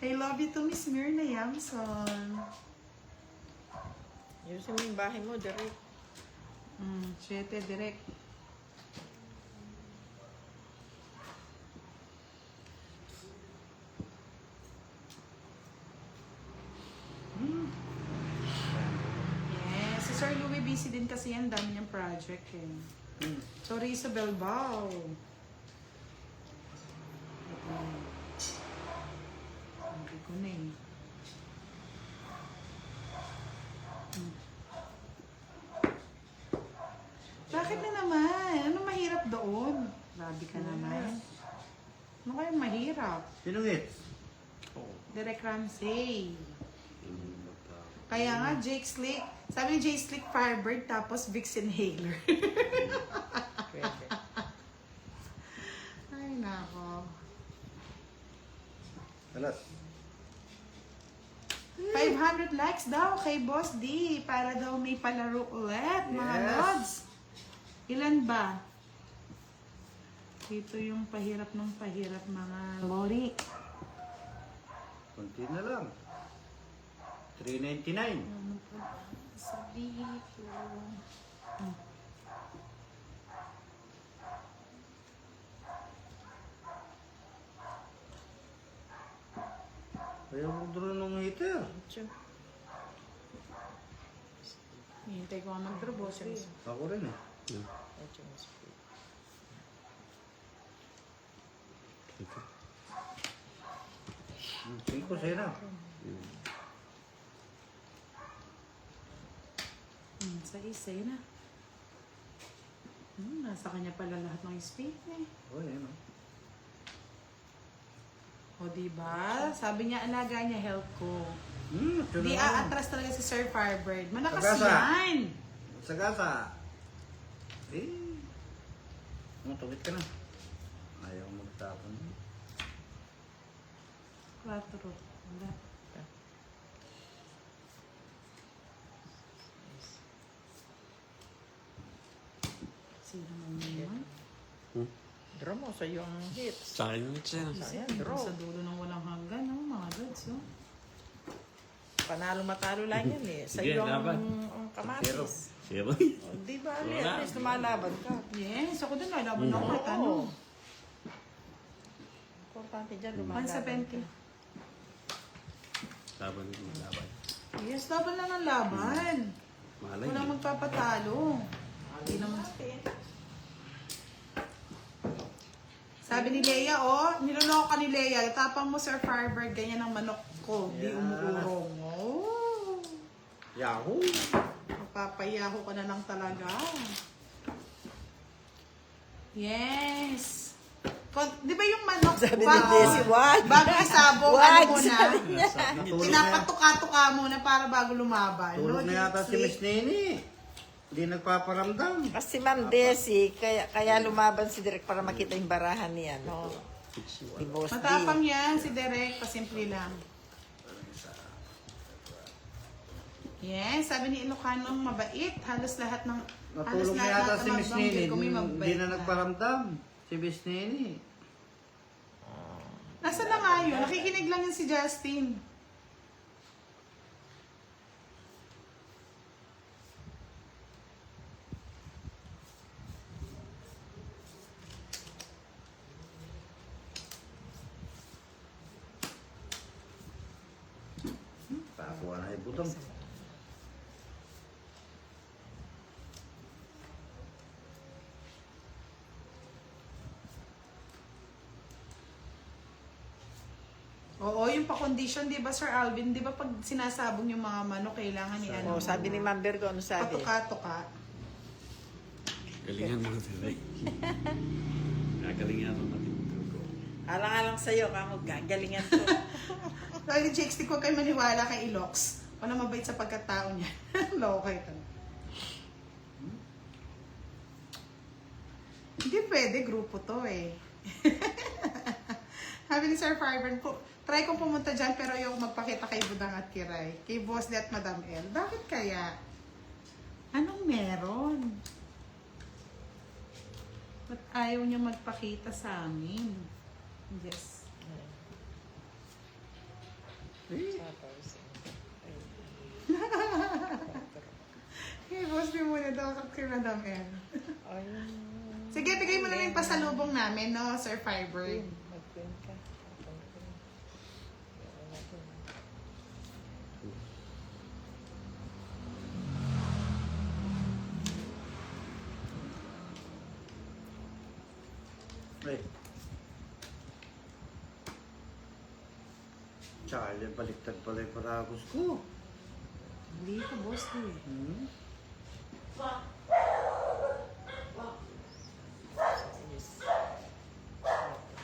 I love you to Miss Myrna Yamson. Yusin mo yung bahay mo, direct. 7 direct. Yes, si Sir Louie busy din kasi yan, dami niyang project eh. Sorry, Isabel Bao. Hindi ko na eh. Bakit na naman? Ano mahirap doon? Grabe ka naman. Ano kayong mahirap? Sinong it? Derek Ramsey. Kaya nga, Jake Slick. Sabi ni Jake Slick, Firebird, tapos Vicks Inhaler. Pwede. Ay, nako. Alas. 500 likes daw kay Boss D para daw may palaro ulit, mga Yes. lods. Ilan ba? Ito yung pahirap ng pahirap, mga lori. Kunti na lang. 399. Ano pa ba? Sabihin ko. Kaya mo doon ng heater. Tiyo. Hintay ko nga mag-draw, boss. Ako rin eh. Tiyo, mas free. Sige ko sa'yo na. Sa isa, yun na. Nasa kanya pala lahat ng space eh. Oh, yan o. O, diba? Sabi niya, alaga niya health ko. Ito Di na. aatras talaga si Sir Firebird. Malakas Pagkasa. yan! Sa gasa. Eh. Matawid ka na. Ayaw magtapon. 4. Wala. Sino man yun? Draw mo sa yung hits. Sa akin yun siya. Ayan, Draw. draw. Sa dulo ng walang hanggan, no? Mga lods, no? Panalo matalo lang yan eh. Sa Sige, yung laban. kamatis. Siya ba? O, di ba? Wala. At least lumalaban ka. Yes, ako din lalaban ako kahit ano. Oo. Importante dyan, lumalaban 170. ka. Laban mo, laban. Yes, laban lang ang laban. Malay. Wala magpapatalo. Hindi naman. Sabi ni Leia, oh, niloloko ka ni Leia. Tapang mo, Sir Firebird, ganyan ang manok ko. Di Yeah. umuurong. Oh. Yahoo! Magpapayaho ka na lang talaga. Yes. Di ba yung manok? Sabi ni Desi, wag. Bago isabong, Wag, ano muna? sabi niya. Natulog na, Pinapatuka-tuka muna para bago lumaban. tulog na yata si Miss Nene. Hindi nagpaparamdam. Kasi Ma'am Desi, kaya lumaban si Direk para makita yung barahan niya, no? Ni Boss D. Matapang yan, si Derek, pasimple lang. Yes, sabi ni Ilocano, mabait. Halos lahat ng... Natulog na yata si Miss Nene. Hindi Hindi na nagparamdam. Si Miss Nene. Nasaan na nga yun? Nakikinig lang yun si Justin. Pakuha na ibutang. Oo, yung pa-condition, di ba Sir Alvin? Di ba pag sinasabong yung mga manok, kailangan ni ano? Oh, sabi ni Ma'am Virgo, ano sabi? Patuka-tuka. Galingan mo sila. Gagalingan mo matindog ko. Alang-alang sa'yo, kamo gagalingan ko. Sabi ni Jake Stick, huwag kayo maniwala kay Ilox. Wala mabait sa pagkatao niya. Loko ito. Hindi pwede, grupo to eh. Sabi ni Sir Firebird, try kong pumunta dyan pero yung magpakita kay Budang at Kiray. Kay Boss D at Madam L. Bakit kaya? Anong meron? Ba't ayaw niyo magpakita sa amin? Yes. Hey, boss, di muna daw kay Madam L. Ay, Sige, bigay mo na lang yung pasalubong namin, no, Sir Firebird. mag-queen ka. Ay. Charlie, baliktad pala yung paragos ko. Hindi ko, boss, eh. Hmm?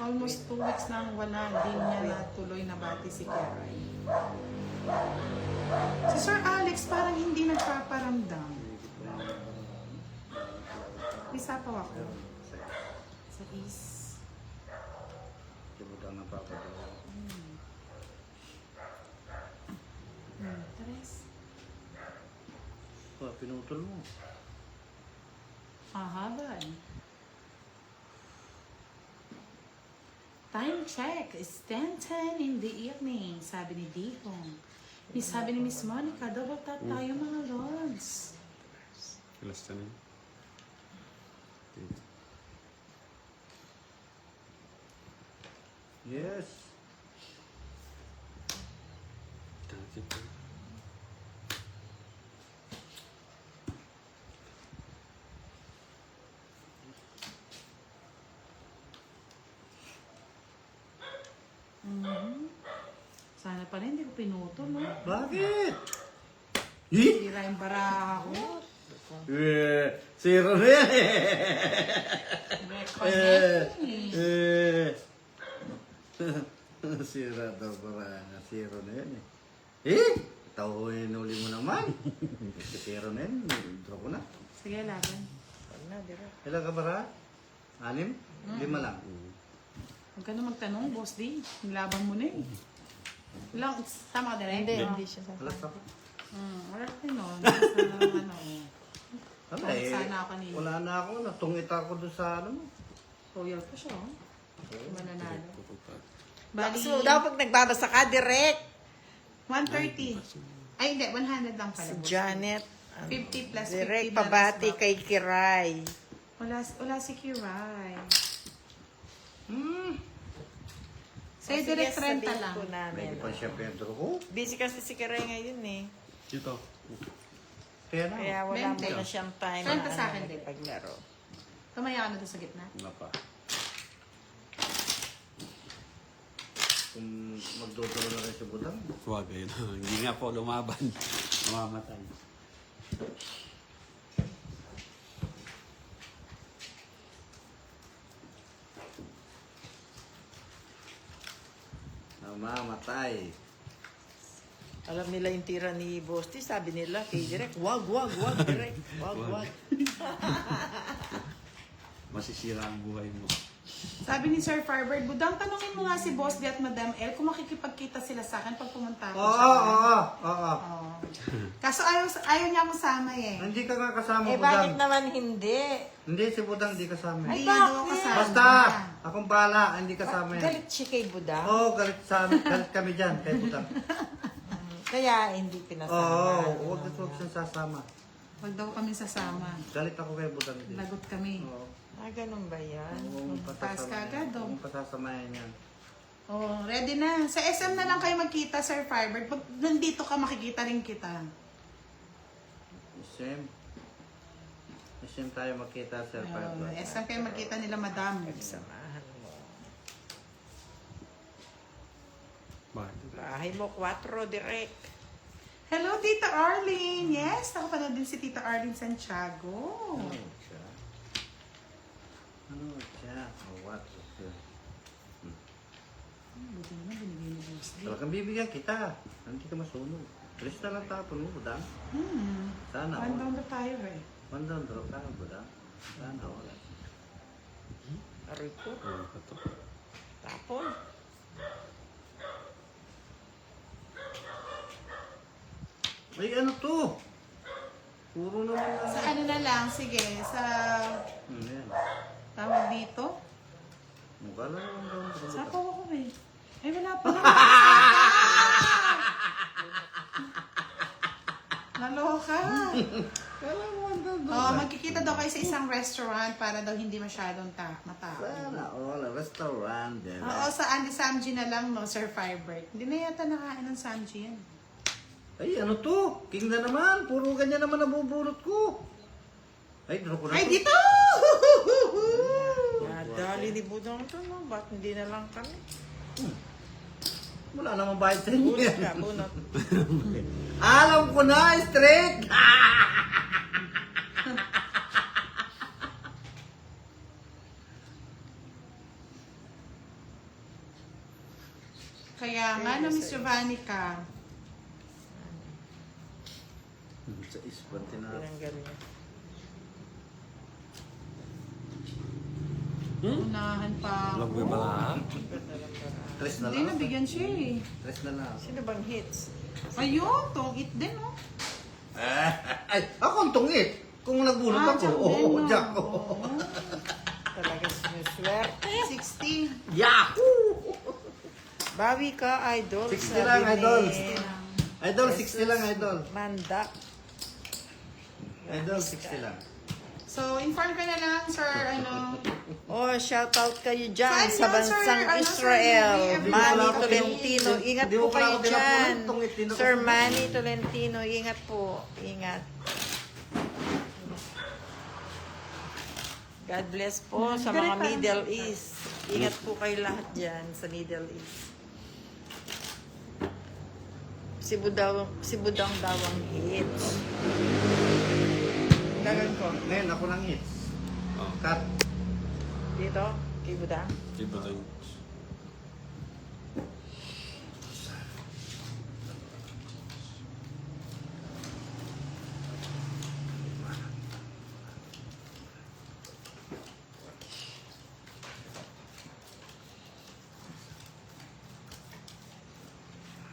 Almost 2 weeks nang wala, hindi niya natuloy na bati si Kiray. Si Sir Alex parang hindi nagpaparamdam. Isapaw ako. Sa is. Hindi mo daw napapadala. Tres. Pinutol mo. Hahaban. Time check. It's 10:10 in the evening, sabi ni Dihong. Sabi ni Miss Monica, double tap tayo mga lords. Alas na yun. Yes. Dati pa. Sana pa rin, hindi ko pinutol, no? Bakit? Eh? Sira yung baraha ko. Zero na yan eh. Reconnecting. Sira daw para zero na yan eh. Eh? Tauhin uli mo naman. Zero na yan. Draw ko na. Sige, laban. Wala na, dire. Ilan ka para? 6? 5 lang. Huwag ka na magtanong, boss D. Nilaban mo na eh. Lang, tama ka direct? Hindi siya sa... Alas ako. Wala ka nun. Sa ano. Wala Kahit eh. sana ako kanina. Wala na ako. Natungit ako doon sa ano mo. Royal pa siya, oh. Mananalo. Bali, So, daw pag nagbabasa ka, direct. 130. Ay, hindi. 100 lang pala. Si boss D. Janet. 50 plus 50 Direct na pabati last kay Kiray. Wala si Kiray. Hmm. Sa'yo Sige, direct 30 sabihin lang. ko namin. Pwede pa siya Pedro ko. Busy kasi si Kiray ngayon eh. Dito. Kaya na. Kaya wala 20. muna siyang time Saan pa sa akin, na Direk? paglaro. Tumaya ka na doon sa gitna. Nga pa. Kung magdodoro na rin si Budang. Huwag ayun. Hindi nga po lumaban. Mamamatay. Namamatay. Alam nila yung tira ni Bosti, sabi nila kay Direk, wag, Direk, wag. Masisira ang buhay mo. Sabi ni Sir Firebird, Budang, tanungin mo nga si Boss D at Madam L kung makikipagkita sila sa akin pag pumunta ako Oo, sa oo. Oo. Kaso ayaw niya kasama eh. Hindi ka nga kasama, Eh, Budang. bakit naman hindi? Hindi, si Budang hindi kasama. Hindi Ay, niya daw bakit? kasama. Basta, akong bahala, hindi kasama yan. Galit siya kay Buda. Oo, galit sa amin. Galit kami dyan, kay Budang. Kaya hindi pinasama. Oo, huwag siyang sasama. Huwag daw kami sasama. Galit ako kay Budang. din. Lagot kami. Oo. Ganun ba yan? Huwag mong Pass ka agad, oh. Huwag mong pasasamayan yan. Oh, ready na. Sa SM na lang kayo magkita, Sir Firebird. Pag nandito ka, makikita rin kita. Isim tayo makita, Sir Firebird. SM kayo magkita nila, Madam. Samahan mo. Bakit? Bahay mo, 4, Direk. Hello, Tita Arlene. Yes, nakapanood din si Tita Arlene Santiago. Ano siya? Ano siya? Oh, what? Buti naman, binigay ni Boss D. Talagang bibigyan kita. Hindi ka masunog. Alis na lang tapon mo, Budang. Sana One all. down na tayo eh. Mandang draw ka, Budang. Sana all. Aray ko. Ano pa to? Tapon. Ay, ano to? Puro naman na. Sa ano na lang, sige, sa Yan. tawag dito. Mukha lang naman daw. Sapaw ako eh. Ay, wala pa lang. daw kayo sa isang restaurant para daw hindi masyadong matao. Sana all restaurant. Oo, sa Andy Samji na lang, no, Sir Firebird. Hindi na yata nakain ng Samji yan. Ay, ano to? King na naman. Puro ganyan naman nabubulot ko. Ay, draw ko na Ay, to. dito! Nadali ni Budang to, no? Ba't hindi na lang kami? Wala namang bayad sa inyo. Bunot ka, bunot. Alam ko na, straight! Kaya nga na, Miss Giovanni ka. Sa isbante na. Tinanggal niya. Unahan pa Alam ako. ko ba na? Tres na Hindi, lang. nabigyan siya eh. Tres na lang. Sino bang hits? Ayun, tongit din, oh. Ay, ako ang tungit. Kung nagbulot ako, Jack oo, din, no? Jack. Oo. Talaga sinuswerte. 60. Yahoo! Bawi ka, idol. 60 sabi lang, ni idol. Idol, 60 lang, idol. Mandak. Idol, 60 lang. So, inform ka na lang, sir, ano. Oh, shout out kayo dyan Saan sa yun, bansang sir? Ano, Israel. sir? Manny Hindi wala ako Tolentino, pinili. ingat Hindi po mo pala kayo ako dyan. pinapulot, tungit, hindi Sir ako- Manny Tolentino, ingat po. Ingat. God bless po sa mga Middle East. Ingat po kayo lahat dyan sa Middle East. Si Budang daw ang hits. Gagawin ko. Ngayon, ako lang hits. Oh. Cut. Dito, kay Budang. Iba tayo.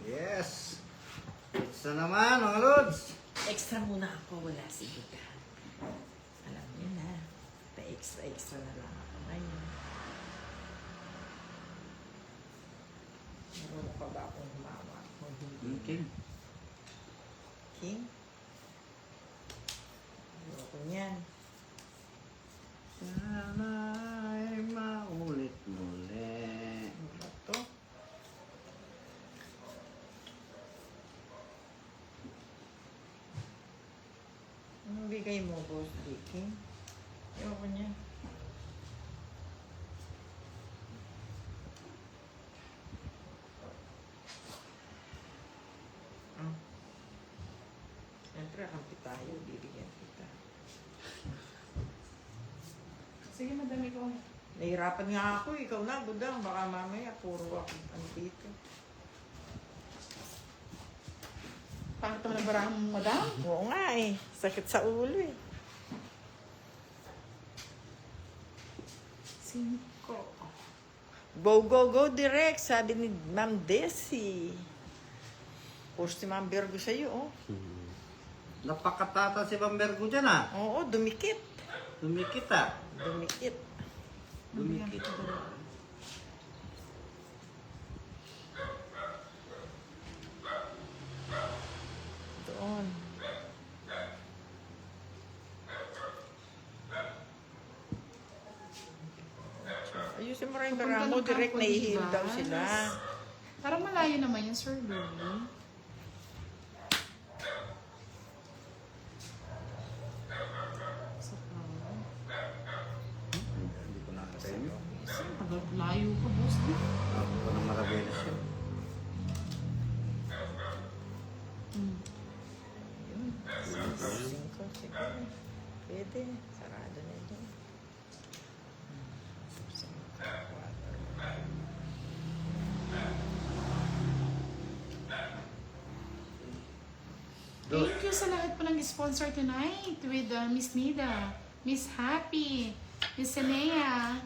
Yes. Hits na naman, mga lods. Extra muna ako, wala si Budang. Alam niyo na, pa-extra na lang ako ngayon. Marunong pa ba akong humawa? Okay. King? Ayoko niyan. Sana ay maulit muli. Ano ba to? Anong bigay mo, Boss Dicky? Ayoko niya. Ah. Siyempre, kampi tayo. Bibigyan kita. Sige, madami ko. Nahirapan nga ako. Ikaw na, Budang. Baka mamaya, puro ako andito. Pangit naman ang barahan mo, madam. Oo nga eh. Sakit sa ulo eh. 5. Go, go, go direct. Sabi ni Ma'am Desi. Post si Ma'am Virgo sa'yo, oh. Napakatata si Bambergo dyan ah. Oo, dumikit. Dumikit ah. Dumikit. Dumikit. Doon. Ayusin mo rin yung Papunta barang mo. ng Direct Campo nahihil Divas. daw sila. Parang malayo naman yun, Sir Louie. Hindi ko nakatay nyo. Layo ka, boss. Ako ko ng Maraveles yun. Yun. 5, siguro. Pwede. Sarado na ito. 5, 4. Thank you sa lahat po ng sponsor tonight with Miss Nida, Miss Happy, Miss Senea,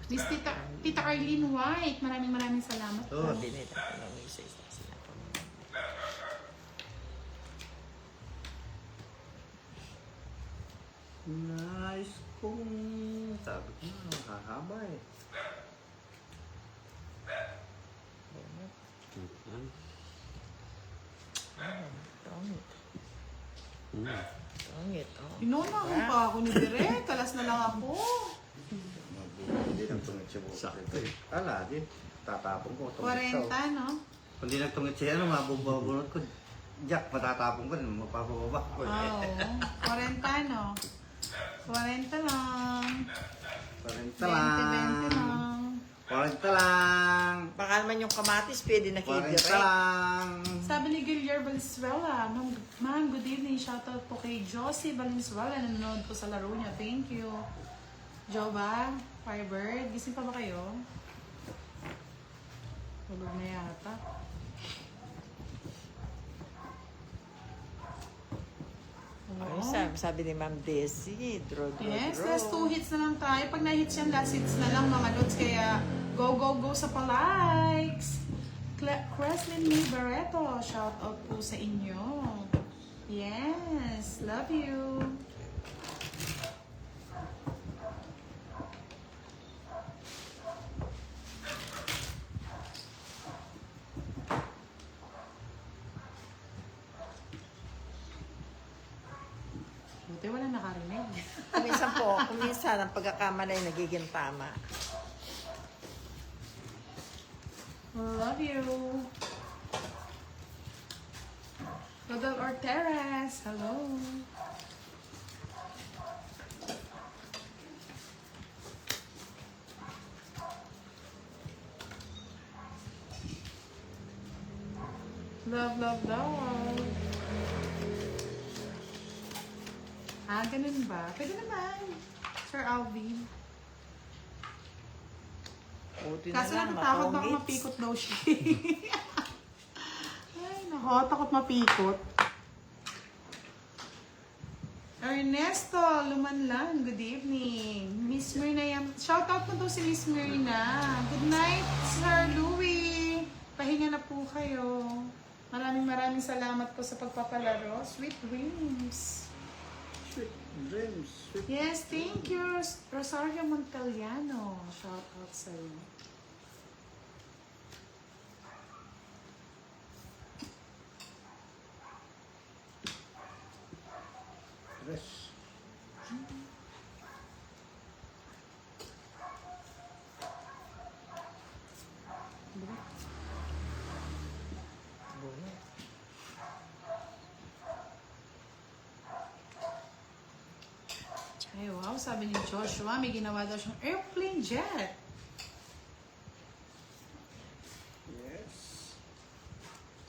Miss Tita Arlene White. Maraming salamat po. Tos. Sabi nila, ano, may isa-isa sila pa. Nice kung... Sabi ko na, makahaba eh. Dami. Pangit, oh. Inuna pa ako ni Direk. Kalas na lang ako. Hindi nagtungit siya bukas. Sakto eh. Ala, di. Tatapong ko. tungit 40, siya. no? Kung di nagtungit siya, mabubunot ko. Jack, matatapong ko. Magpapababa ko. Oo. 40, no? 40 lang. 40 20 lang. lang. 40 lang. Baka naman yung kamatis, pwede 40 nakidirect. lang. Sabi ni Guillermo Valenzuela, Ma'am, good evening. Shoutout po kay Josie Valenzuela. Nanonood po sa laro niya. Thank you. Joba, Firebird, gising pa ba kayo? Tulog na yata. Ay, sabi ni Ma'am Desi, draw. Yes, last 2 hits na lang tayo. Pag na-hits yan, last hits na lang mga lods. Kaya go, go, go sa pa-likes. Creslin May Barreto, shout out po sa inyo. Yes, love you. Buti wala nakarinig. Kuminsan ang pagkakamali nagiging tama. Love you. Rodel Orteres, hello. Love, love, love. Ah, ganun ba? Pwede naman. Sir Alvin. Buti na Kaso lang, natatakot baka matongits. mapikot daw siya. Ay, nako, takot mapikot. Ernesto, Lumanlan, good evening. Miss Myrna yan. Shout out mo daw si Miss Myrna. Good night, Sir Louie. Pahinga na po kayo. Maraming salamat po sa pagpapalaro. Sweet dreams. Sweet dreams. Sweet. Yes, thank you, Rosario Montellano. Shout out sa'yo. Fresh. Ay, wow, sabi ni Joshua, may ginawa daw siyang airplane jet. Yes.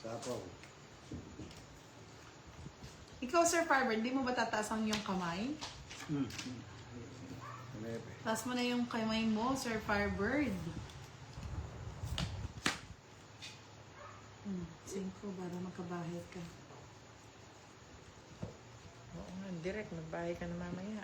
Sapaw. Ikaw, Sir Fiber, hindi mo ba tataas ang iyong kamay? Nebe. Taas mo na yung kamay mo, Sir Firebird. 5 para makabahay ka. Oo nga, direct, magbahay ka na mamaya.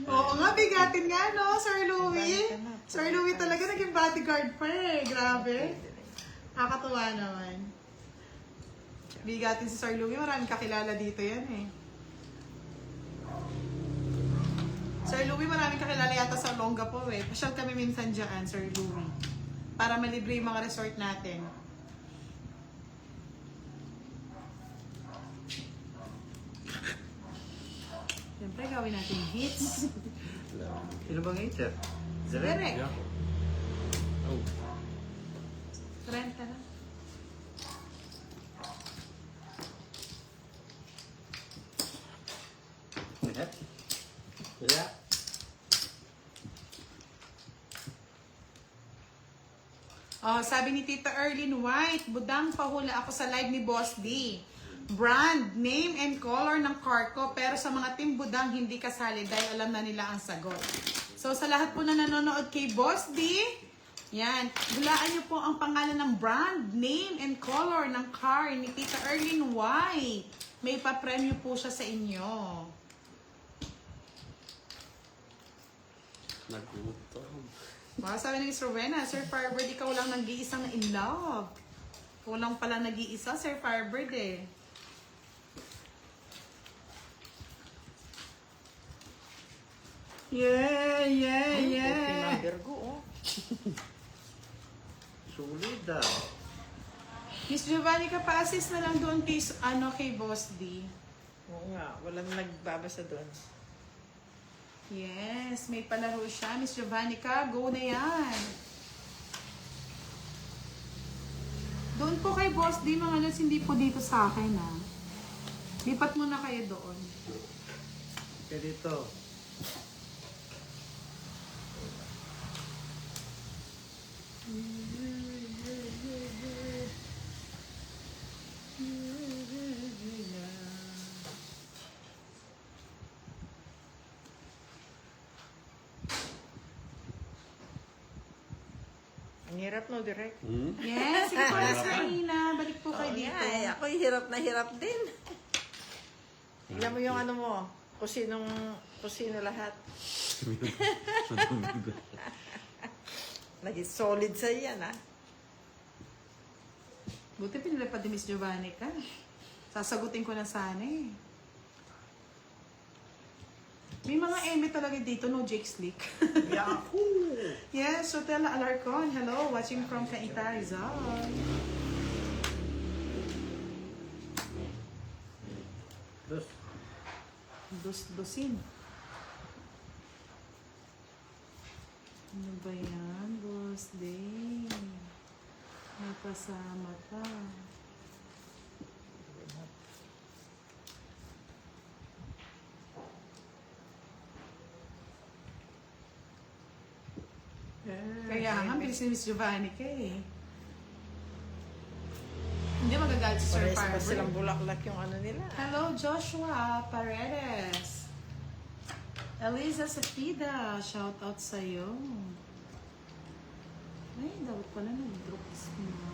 Oo nga, bigatin nga, no, Sir Louie? Bigatin ka na. Sir Louie talaga naging bodyguard pa eh. Grabe. Nakakatuwa naman. Bigatin si Sir Louie, maraming kakilala dito yan eh. Sir Louie, maraming kakilala yata sa Olongapo eh. Pasyal kami minsan dyan, Sir Louie. Para malibre yung mga resort natin. Siyempre, gawin natin hits. Sino bang eater? Direk. Yeah. Oh. 30 na. Yeah. Oh, sabi ni Tita Erlyn White, budang pahula ako sa live ni Boss D. Brand, name, and color ng car ko, pero sa mga team budang hindi kasali dahil alam na nila ang sagot. So, sa lahat po na nanonood kay Boss D, yan, hulaan niyo po ang pangalan ng brand, name, and color ng car ni Tita Erlyn White. May pa-premyo po siya sa inyo. Nagutom. Wow, sabi ng Miss Rowena, Sir Firebird, ikaw lang nag-iisang na in love. Ikaw lang pala nag-iisa, Sir Firebird eh. Yeah, yeah, Ay, yeah. okay, Ma'am Virgo, oh. Sulit ah. Miss Giovanni, pa-assist na lang doon kay, kay Boss D. Oo nga, walang nagbabasa doon. Yes, may palaro siya. Miss Giovanni go na yan. Doon po kay Boss D, mga lods, hindi po dito sa akin, ha. Lipat muna kayo doon. Kaya dito. Ang hirap no, direct. Hmm? Yes, sige po, Miss Marina. Balik po kayo dito. Ay, ako hirap na hirap din. Tignan mo yung ano mo, kung sino lahat. Naging solid sa yan, ha? Buti pinilapad ni Miss Giovanni ka. Sasagutin ko na sana eh. May mga eme talaga dito, no Jake Slick. Yahoo! Yes, Hotel Alarcon. Hello, watching from Cainta, Rizal. Dos. Dosin. Ano ba yan, Boss Day? May kasama ka. Kaya nga, bilis ni Miss Giovanni ka eh. Hindi magagalit si Sir Pares pa Farber. silang bulaklak yung ano nila. Hello, Joshua Paredes. Eliza Safida, shout out sa'yo. Ay, dapat pala nag-drop mo.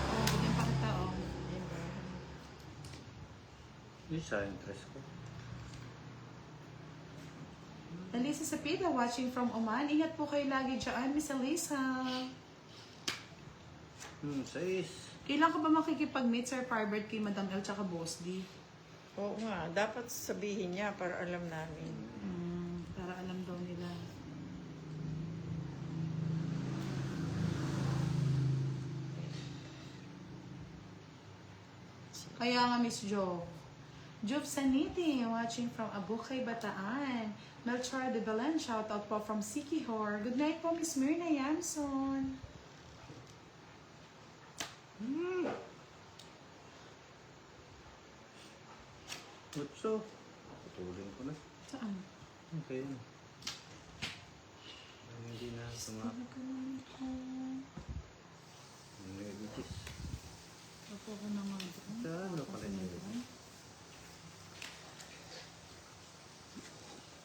Oh, bigyan pa kita, oh. Isa interest ko. Elisa Sapida, watching from Oman. Ingat po kayo lagi dyan, Miss Elisa. 6. Kailan ka ba makikipag-meet, Sir Farbert, kay Madam L tsaka Boss D? Oo nga, dapat sabihin niya para alam namin. Para alam daw nila. Kaya nga, Miss Jo. Jove Saniti, watching from Abukay, Bataan. Melchor de Belen, shout out po from Sikihor. Good night po, Miss Myrna Yamson. Utso. Putulin ko na. Saan? Okay. Hindi na sumakit. Negative. Ako ko na nga doon. Ano pala yun?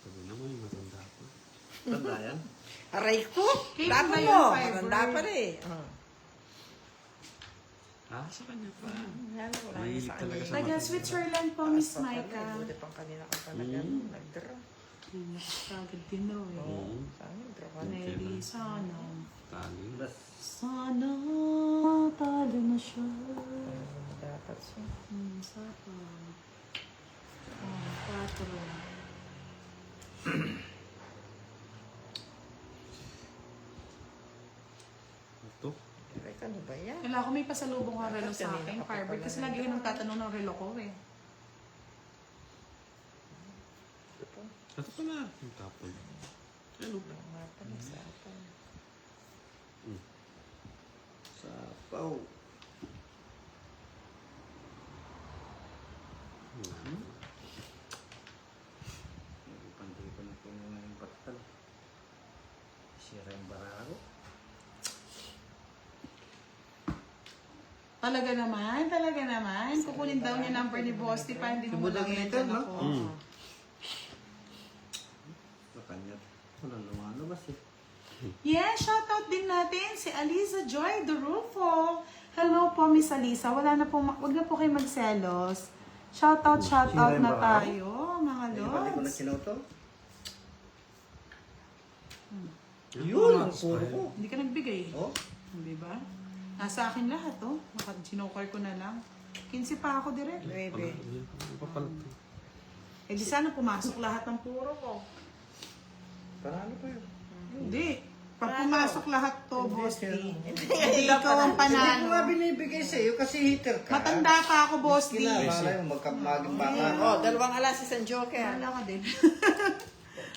Sabi naman yung matanda ko. Tanda yan? Aray ko! Kailan Lapo ba mo! yung fiber? Matanda pa rin. Ah, sa kanya pa. Yan, wala na Mahilig sa talaga kanya. siya. Taga Switzerland po, Miss Taas pa pala, Maika. Buti pang kanina ka talaga nag-draw. Nakakagad din daw eh. Oo, sana nag-draw ka. Nelly, sana. Tali. Plus. Sana talo na siya. Dapat siya. Sapa. Patro. Ito. Direk, ano ba yan? Kailangan ko may pasalubong ang relo sa Kanina akin, ka pa Firebird. pala Kasi lagi ka nang tatanong ng relo ko eh. Ito pala. Yung tapon. Ano? Mata na sa atin. Sapaw. Pantay ko na po yung patal. Sira yung barako. Talaga naman. Kukunin daw niya number ni Boss T pa hindi mo Subodang lang yan ito, no? ako. Sa kanya. Walang lumalabas eh. Yeah, shoutout din natin si Aliza Joy Durufo. Hello po, Miss Alisa. Wag na po kayo magselos. Shoutout Sira yung na barako? tayo, mga Hindi ko na lods. sinuto. Yun, Yun, ang puro ko. Hindi ka nagbigay. Oh, Di ba? Nasa akin lahat, oh. Sinukar ko na lang. 15 pa ako direct. 9. Papal. Eh di sana pumasok lahat ng puro ko. paralo pa yun. Hindi. Pag pumasok lahat to, Boss D, Hindi, hindi ikaw ang Hindi ko nga panalo. binibigay sa'yo kasi hater ka. Matanda pa ako, Boss D. Malay mo, magkapaging bata ka. Oh, dalawang alas isang joker. Wala ka din.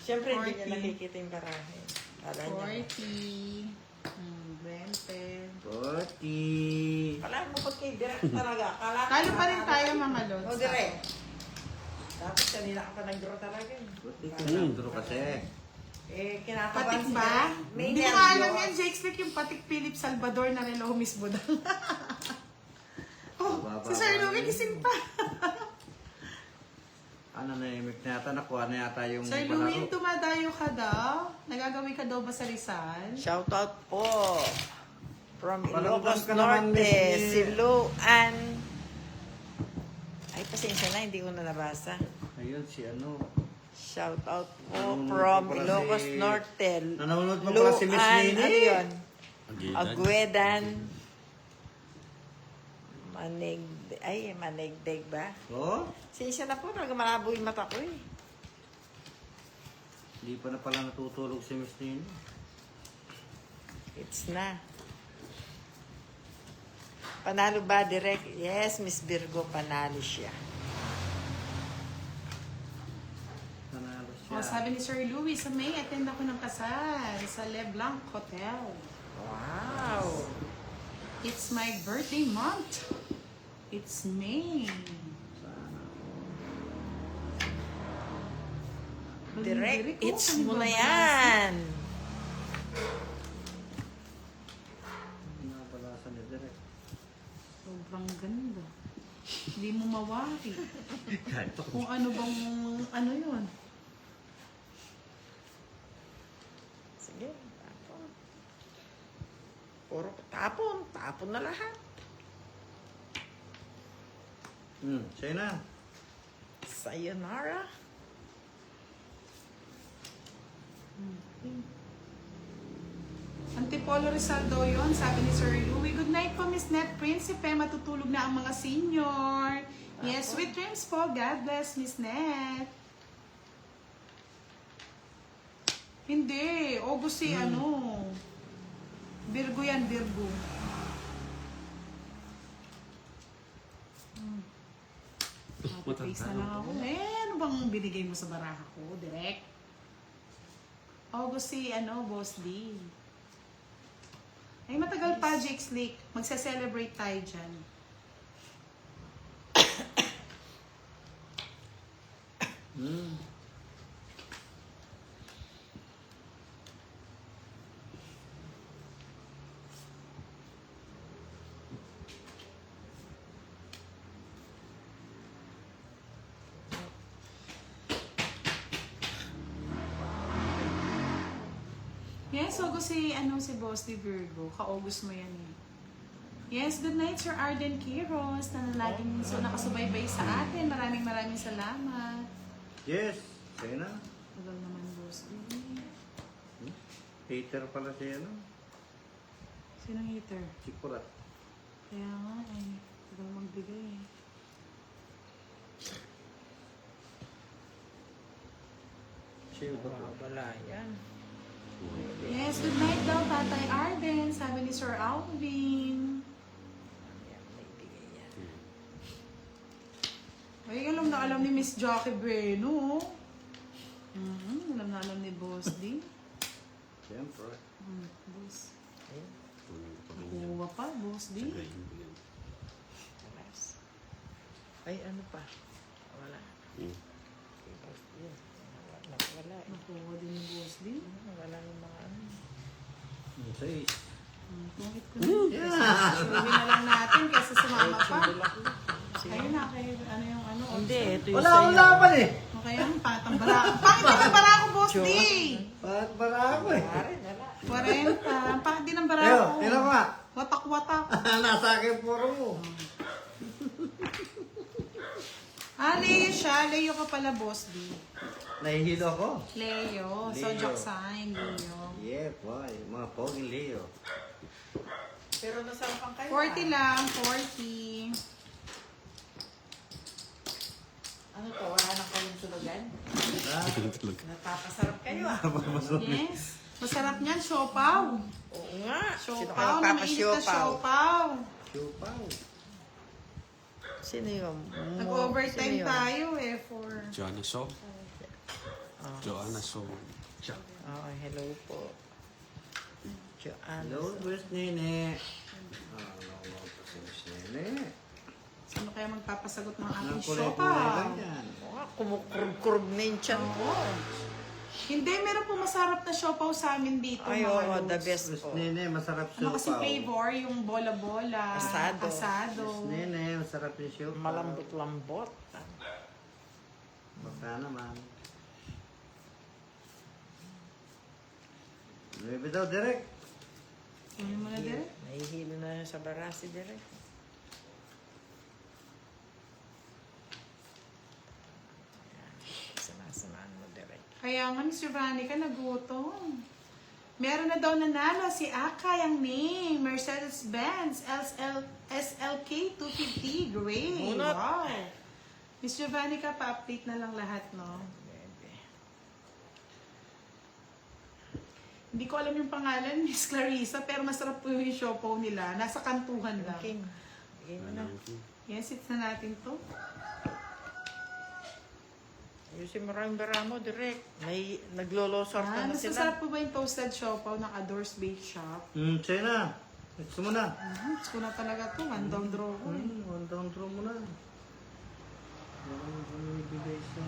Siyempre, hindi niya 40. nakikita yung barahe. Kala niya. 40. 20. 40. Kala mo pag kay direct talaga. Talo pa rin tayo, mga lods. O, direct. Tapos kanina ka pa nag-draw talaga eh. Buti ka nandro kasi. Eh, kinakabahan Patik si ba? Direk. May Hindi ko nga alam nervyos. yan, Jake Slick, yung patik Philip Salvador na nilo Miss Budal. Oh, Bababa si Sir ba Louie yun? gising pa. Ano na yung na yata, nakuha na yata yung Sir Louie, dumadayo ka daw? Nagagawi ka daw ba sa Rizal? Shoutout po. From Palabas Ilocos ka naman, Norte, Miss si Luan. Ay, pasensya na, hindi ko na nabasa. Ayun, si ano. Shoutout po Nanonood from pa pala Ilocos si- Norte. Nanonood pa pala si Miss Nini. Ano yun? Agitan. Agwedan. Manigdeg ba? Oh, Sinsya na po, malabo yung mata ko eh. hindi pa na pala natutulog si Miss Nini. It's na. Panalo ba, direct? Yes, Miss Virgo, panalo siya. Nanalo siya. Oh, sabi ni Sir Louie, sa May, attend ako ng kasal sa Le Blanc Hotel. Wow! It's my birthday month. It's May. Direct, Balindiri ko, it's ano mo ba na ba? yan. Nabalasan ni Direk. Sobrang ganda. Hindi mo mawari. Kahit ako. Kung ano bang, ano yun? Sige, tapon. Puro tapon. Tapon na lahat. Sa'yo na. Sayonara. Antipolo Rizal daw yun, sabi ni Sir Louie. Good night po, Miss Net Principe. Matutulog na ang mga senior. Yes, sweet dreams po. God bless, Miss Net. Hindi. August si ano. Virgo yan, Virgo. Copy-paste na lang ako. Ano bang binigay mo sa baraha ko? Direct. August si ano, Boss D. Ay, matagal pa, Jake Slick. Magsa-celebrate tayo dyan. Yes, August si, ano, si Boss D Virgo. Ka-August mo yan eh. Yes, good night, Sir Arden Quiros, na laging so nakasubaybay sa atin. Maraming salamat. Yes, sa'yo na. Tagal naman, Boss D. Hater pala si ano. Sinong hater? Si Kurat. Kaya nga eh. Tagal magbigay eh. Siya yung Kurat. Wala yan. Yes, good night daw, Tatay Arden. Sabi ni Sir Alvin. Yan, may bigay yan. Ay, alam na alam ni Miss Jackie Bueno. Alam na alam ni Boss D. Siyempre. Boss. Ayun, Nakuha pa, Boss D. nice. Ay, ano pa? Wala. Hmm. Yun. Wala eh. Nakuha din ni Boss D. Wala yung mga ano. Sais. Tungit ko na. Sabi na lang natin kaysa sumama pa. Kayo na, kayo, ano yung ano? Hindi, ito yung Wala sa'yo. akong laban eh. O kaya, patambara. Pangit din ang bara ko, Boss D! Bakit bara ako eh? Pare, wala. 40. Ang pangit din ang bara Eyo, ko. tira mo nga. Watak-watak. Nasa akin puro mo. Leo siya. Leo ka pala, Boss D. Nahihilo ako. Leo. So, Leo. joke sign, Leo. Yeah, boy. Mga poging Leo. Pero nasarapan kayo. 40 lang, 40. Ano to? Wala nang kayong tulugan? Ah, Napapasarap kayo ah. Yes. Masarap niyan, siopaw. Oo nga. Sino Siopaw kaya na mainit na magpapasiopaw? siopaw. Siupaw. Sino yun? Nag-overtime Sino yun? tayo eh for... Joanna So. Oh. Joanna So. Oh, hello po. Joanna. Hello, Miss Nene. Hello, Miss Nene. Sino kaya magpapasagot ng Ang ating kulay-kulay siopaw? lang yan. Oo nga, kumukurog na yung tiyan ko. Hindi, meron po masarap na siopaw sa amin dito. Ay, mga oo, lods. the best Miss po. Nene, masarap Ano kasi siupaw. flavor? Yung bola-bola. Asado. Asado. Miss Nene, masarap yung siupaw. Malambot-lambot. Baka naman. Maybe daw, direct. Ano mo na din? Nahihilo na sa barasi direct. Sinasamaan mo direct. Kaya nga, Mr. Vanica, nagutom. Meron na daw nanalo si Akay ang name. Mercedes-Benz SLK 250 Gray. Bunot. Wow. Mr. Vanica, pa-update na lang lahat, no? Bebe. Hindi ko alam yung pangalan, Miss Clarissa, pero masarap po yung siopaw nila. Nasa kantuhan lang. King. Bigay mo na. Yes, it's na natin to. Ayusin mo rin mo direct. May naglolosor Ah, na mas sila. masarap po ba yung toasted siopaw ng Adores Bake Shop? Sa'yo na. Gusto mo na. Gusto ko na talaga to. One down draw ko. One down throw mo na. Meron ko bibigay sa...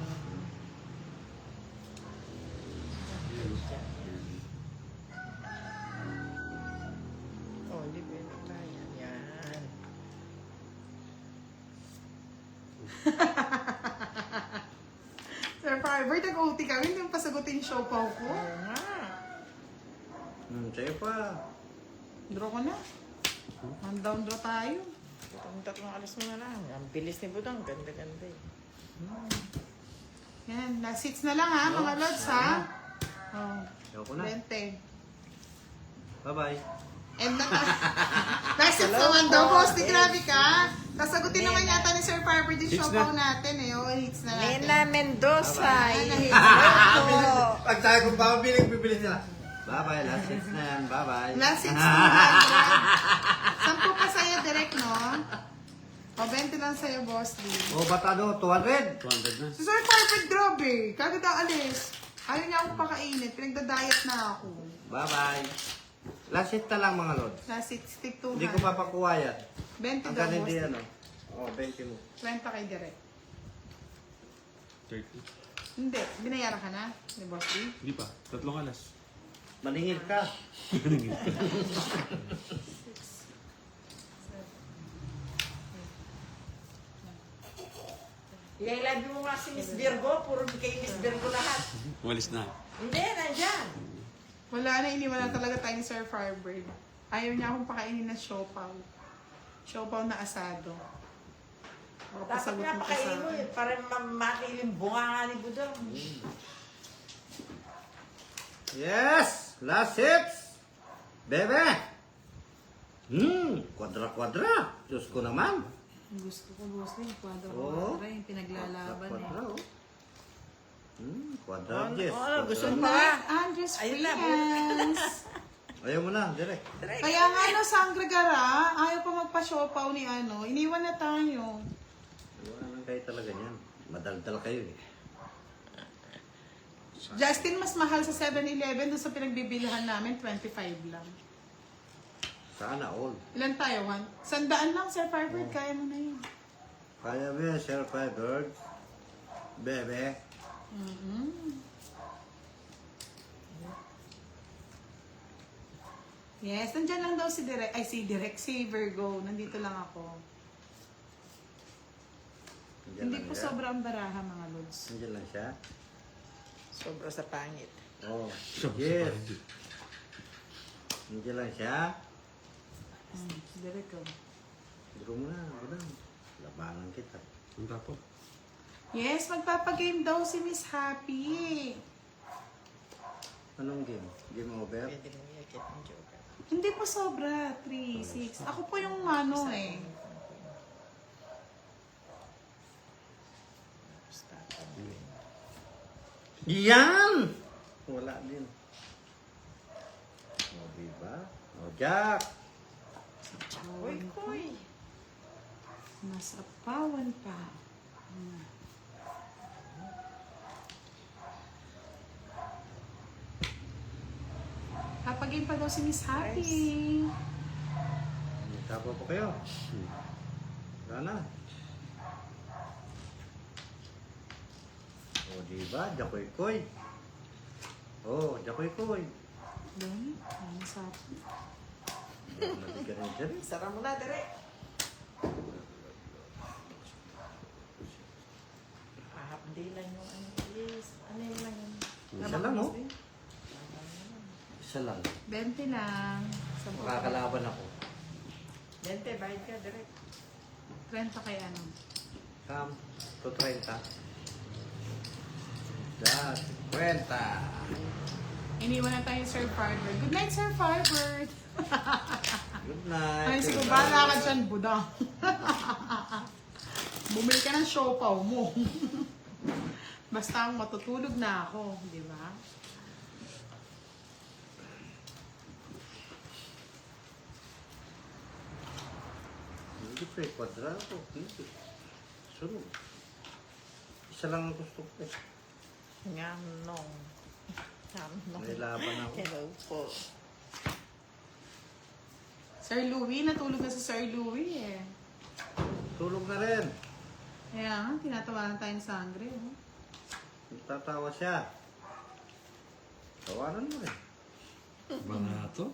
Oh, hindi pwede tayo. Yan. Sir Fiber, nag-OT kami. Hindi mo pasagutin yung siopaw ko. Oo nga. Sa'yo pa. Draw ko na. One down draw tayo. Tatlong alas mo na lang. Ang bilis ni Budang. Ganda-ganda eh. Yan, last hits na lang ha, mga lods ha. Oh, Ayoko na. 20. Bye-bye. And na last hits naman daw, Bosti, grabe ka. Sasagutin naman yata ni Sir Fiber yung Hits siopaw natin eh. Oh, hits na natin. Nena Mendoza. Bye-bye. Hello po. Pag tayo kung papabiling, bibili sila. Bye-bye. Last hits na yan. Bye-bye. Last hits 200. 10 pa sa'yo direct, no? O, 20 lang sa'yo, Boss D. O, ba't ano? 200? 200 na. Si Sir Fiber, grabe. Kagad alis. Ayaw niya akong pakainit. Pinagda-diet na ako. Bye-bye. Last hit na lang mga lods. Last hits, stick 200. Hindi ko papakuha yan. 20 Ang daw, kanindi Boss D. ano. O, 20 mo. 20 kay direct. 30. Hindi, binayaran ka na ni Boss D. Hindi pa. Tatlong alas. Maningil ka. I-love mo nga si Miss Virgo. Puro kay Miss Virgo lahat. Umalis na. Hindi, nandyan. Wala na, iniwan na talaga tayo ni Sir Firebird. Ayaw niya akong pakainin na siopaw. Siopaw na asado. O, Dapat pasagot nga mo ka pakainin sa mo akin. yun para makiling bunga nga ni Budang. Yes! Last hits! Bebe! Kwadra-kwadra. Diyos ko naman. Gusto ko, Boss D, kwadro Oo. yung pinaglalaban Kwadra, eh. oh. Kwadra, yes. gusto Kwadra. mo Night, Andres Ayun na, Friends. Ayaw mo na, direct. Kaya nga ano, Sangre Gara, ayaw pa magpa-siopaw ni ano. Iniwan na tayo. Iwanan lang kayo talaga niyan. Madaldal kayo eh. Justin, mas mahal sa 7-Eleven doon sa pinagbibilihan namin, 25 lang. Sana all. Ilan tayo, Juan? 100 lang, Sir Firebird, kaya mo na yun. Kaya mo yan, Sir Firebird. Bebe. Yes, nandyan lang daw si Direk, si Virgo. Nandito lang ako. Nandiyan Hindi lang po siya. sobrang baraha, mga lods. Nandiyan lang siya. Sobra sa pangit. Oh, yes. Nandiyan lang siya. Si Direk, oh. Duro mo na, wala. Labanan kita. Ang tapo. Yes, magpapagame daw si Miss Happy. Anong game? Game over? Pwede mo yakit ng joker. Hindi po sobra, 3, 6. Ako po yung ano eh. Yan! Wala din. Jack. Uy, koy. Nasa pawan pa. Papagin pa daw si Miss Happy. Tapo po kayo. Wala na. O, diba? Jakoy-koy. O, Jakoy-koy. Doon, Miss Happy. Nabigyan niya dyan. Sara mo na, direk. Hahapdilan yung ano, please. Ano yun lang yun? Isa lang, oh. Isa lang. 20 lang. Sabi ko, Makakalaban ako. Dente, bayad ka, direk. 30 kay ano. Come to 30. Jack, 50. Iniwan na tayo Sir Farber. Good night, Sir Farber. Good night. Ay, sige, bahala ka dyan, Buda. Bumili ka ng siopaw mo. Basta matutulog na ako, di ba? Hindi pa eh, kwadrado. Hindi. Sunod. Isa lang ang gusto ko eh. Nganong. Nganong. May laban ako. Hello po. Sir Louie, natulog na si Sir Louie eh. Tulog na rin. Kaya nga, tinatawanan tayong sangre. Oh. Tatawa siya. Tawanan mo eh. Mga to?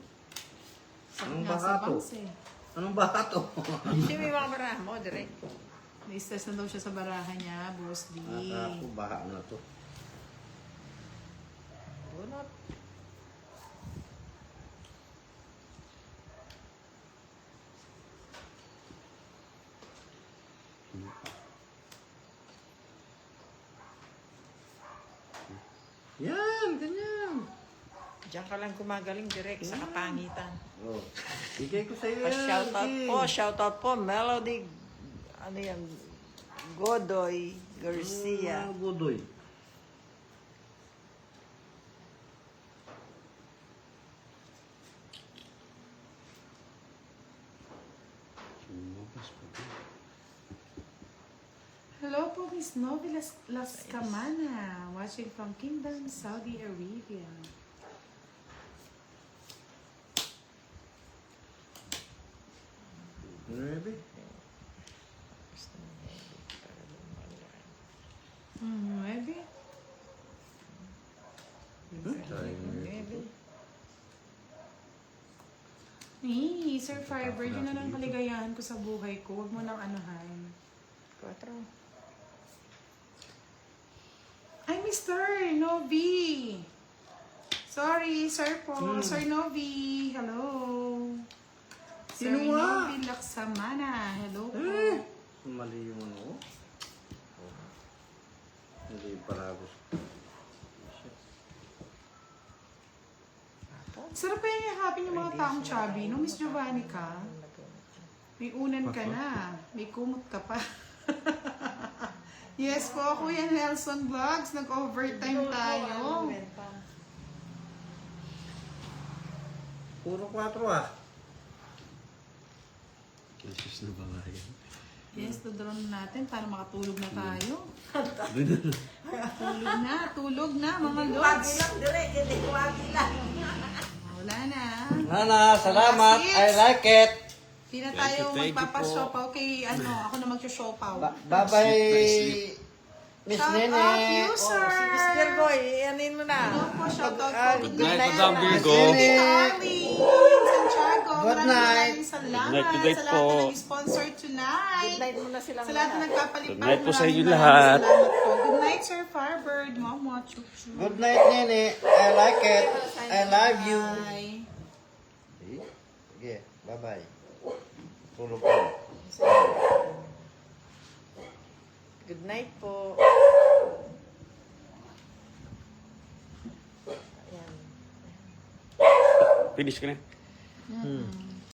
Sakit Anong nga sa baka to? bangs eh. Anong baka to? Sino yung mga baraha mo, direk? Na-stress na daw siya sa barahan niya, Boss D. Ako, baha na to. Bunot. Yan, ganyan. Diyan ka lang gumagaling, direk, sa kapangitan. Oh. Bigay ko sa'yo yan. Pa-shoutout po, Melody, ano yan, Godoy Garcia. Budoy. Hello po, Miss Novi Las Camana, watching from Kingdom, Saudi Arabia. Nuebe. Maybe. Hey, Sir Firebird, yun na lang kaligayahan ko sa buhay ko. Huwag mo nang anuhan. 4. Ay, Mr. Novi! Sorry, Sir po. Sir Novi, hello. Sir Sino nga? Novi Laksamana, hello po. Mali yung ano. Hindi para gusto. Sarap pa yung yakapin yung mga taong chubby, no? Miss Giovanni ka. May unan ka na. May kumot ka pa. Yes po, Kuya Nelson Vlogs. Nag-overtime tayo. Puro 4 ah. Jesus na ba nga yan? Yes, tudron natin para makatulog na tayo. Tulog na, mga lods. lang, direk, hindi kuwagi lang. Wala na. Nana, salamat. I like it. Hindi na Thank tayo you po. magpapasiopaw kay, ako na magsisiopaw. Bye-bye. Miss Shout Nene. out you, sir. Si Mr. Boy, anin mo na. Hello po, shout out po. Good night, Madam Virgo. Tita Arlene, Santiago. Good Maraming night. salamat Good night sa lahat po. na nag-sponsor Good tonight. night muna silang Sa lahat na lahat. nagpapalipad. Good night po sa maraming inyo lahat. Salamat po. Good night, Sir Firebird. Mama, chuchu. Good night, Nene. I like it. I love you. Bye. Sige, bye-bye. Tulog ka. Good night po. Ayan. Finish ka na. Mm.